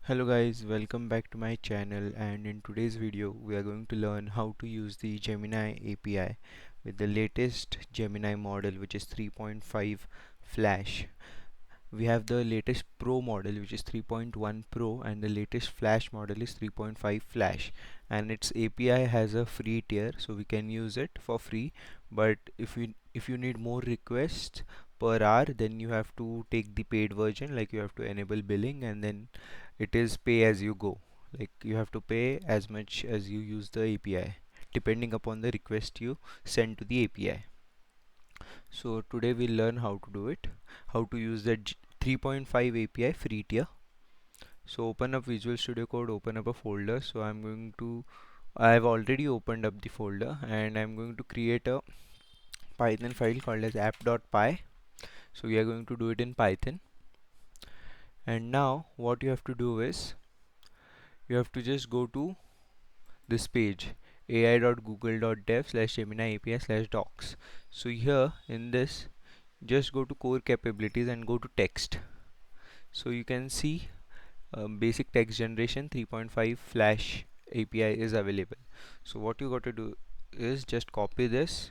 Hello guys, welcome back to my channel, and in today's video we are going to learn how to use the Gemini API with the latest Gemini model, which is 3.5 Flash. We have the latest Pro model, which is 3.1 Pro, and the latest Flash model is 3.5 Flash, and its API has a free tier, so we can use it for free. But if you need more requests per hour, then you have to take the paid version, like you have to enable billing, and then it is pay as you go. Like you have to pay as much as you use the API, depending upon the request you send to the API. So today we'll learn how to do it, how to use the 3.5 API free tier. So open up Visual Studio Code, open up a folder. So I've already opened up the folder, and I'm going to create a Python file called as app.py. So we are going to do it in Python. And now what you have to do is you have to just go to this page, ai.google.dev/Gemini API/docs. So here in this, just go to core capabilities and go to text. So you can see basic text generation 3.5 Flash API is available. So what you got to do is just copy this,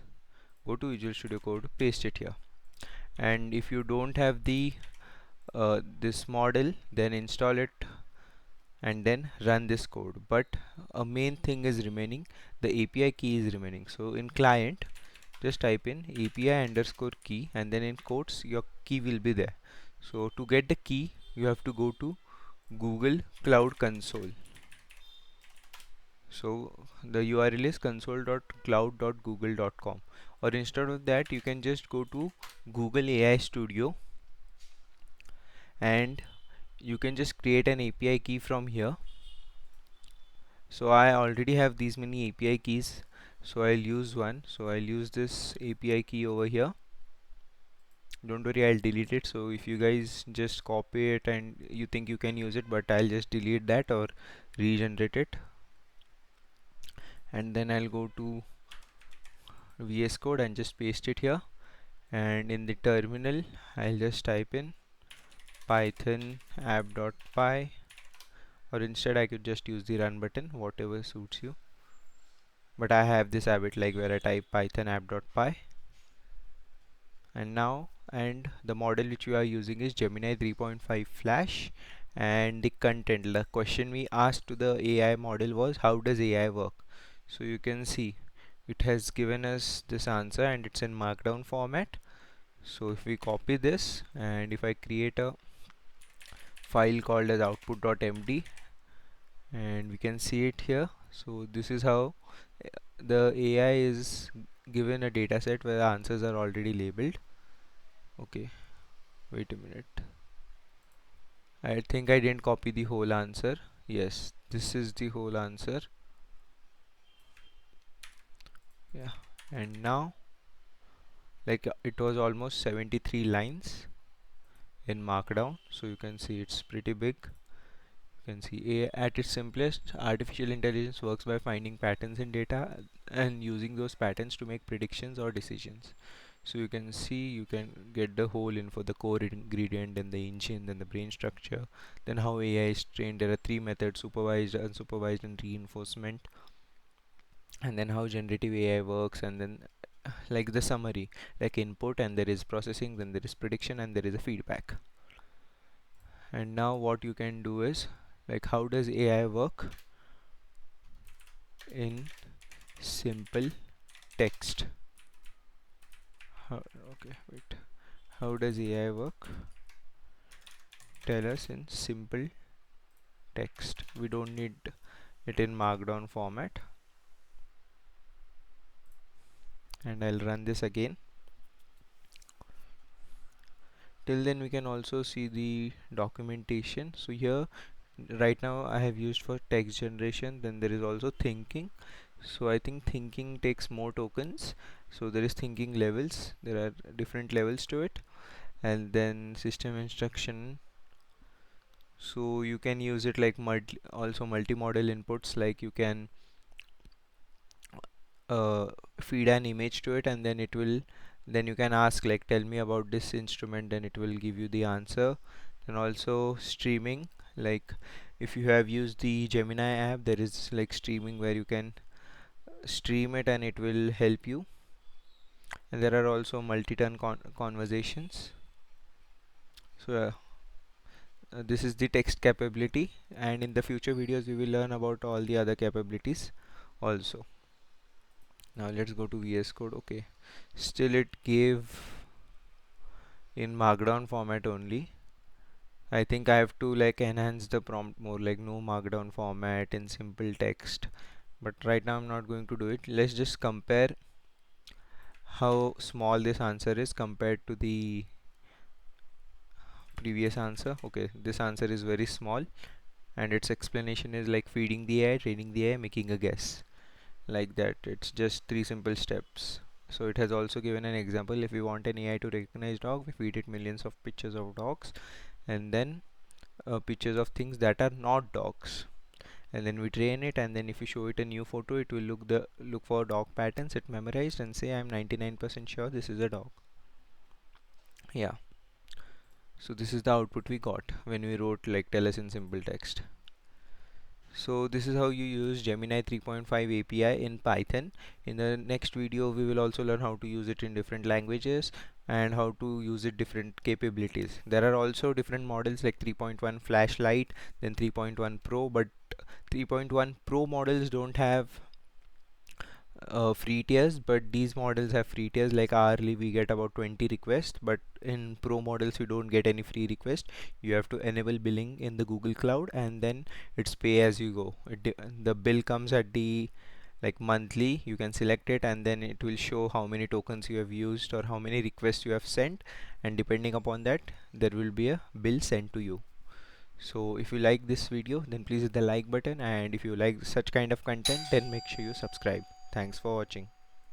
go to Visual Studio Code, paste it here. And if you don't have the this model, then install it and then run this code. But a main thing is remaining, the API key is remaining. So in client, just type in API_key, and then in quotes your key will be there. So to get the key, you have to go to Google Cloud Console. So the URL is console.cloud.google.com, or instead of that you can just go to Google AI Studio, and you can just create an API key from here. So I already have these many API keys, so I'll use one. So I'll use this API key over here. Don't worry, I'll delete it. So if you guys just copy it and you think you can use it, but I'll just delete that or regenerate it. And then I'll go to VS Code and just paste it here. And in the terminal, I'll just type in python app.py, or instead I could just use the run button, whatever suits you. But I have this habit like where I type python app.py. And the model which we are using is Gemini 3.5 Flash, and the question we asked to the AI model was, how does AI work? So you can see it has given us this answer, and it's in markdown format. So if we copy this, and if I create a file called as output.md, and we can see it here. So this is how the AI is given a data set where the answers are already labeled. Okay, wait a minute. I think I didn't copy the whole answer. Yes, this is the whole answer. Yeah, and now it was almost 73 lines in markdown, so you can see it's pretty big. You can see at its simplest, artificial intelligence works by finding patterns in data and using those patterns to make predictions or decisions. So you can see, you can get the whole info, the core ingredient and the engine, then the brain structure, then how AI is trained. There are three methods: supervised, unsupervised, and reinforcement. And then how generative AI works, and then like the summary, like input, and there is processing, then there is prediction, and there is a feedback. And now what you can do is, like, how does AI work in simple text? Okay, wait. How does AI work? Tell us in simple text. We don't need it in markdown format. And I'll run this again. Till then we can also see the documentation. So here right now I have used for text generation, then there is also thinking. So I think thinking takes more tokens, so there is thinking levels, there are different levels to it. And then system instruction, so you can use it like multi-model inputs, like you can feed an image to it, and then then you can ask like, tell me about this instrument, then it will give you the answer. And also streaming, Like if you have used the Gemini app, there is like streaming where you can stream it and it will help you. And there are also multi-turn conversations. So this is the text capability, and in the future videos we will learn about all the other capabilities also. Now let's go to VS Code. Okay, still it gave in markdown format only. I think I have to like enhance the prompt more, like no markdown format in simple text, but right now I'm not going to do it. Let's just compare how small this answer is compared to the previous answer. Okay, this answer is very small, and its explanation is like feeding the AI, training the AI, making a guess, like that. It's just three simple steps. So it has also given an example. If we want an AI to recognize dog, we feed it millions of pictures of dogs, and then pictures of things that are not dogs, and then we train it, and then if you show it a new photo, it will look for dog patterns it memorized and say I'm 99% sure this is a dog. Yeah, so this is the output we got when we wrote like tell us in simple text. So this is how you use Gemini 3.5 API in Python. In the next video we will also learn how to use it in different languages and how to use it different capabilities. There are also different models like 3.1 flashlight, then 3.1 pro, but 3.1 pro models don't have free tiers, but these models have free tiers. Like hourly we get about 20 requests, but in pro models you don't get any free request. You have to enable billing in the Google Cloud, and then it's pay as you go. The bill comes at the like monthly. You can select it, and then it will show how many tokens you have used or how many requests you have sent, and depending upon that there will be a bill sent to you. So if you like this video, then please hit the like button, and if you like such kind of content, then make sure you subscribe. Thanks for watching.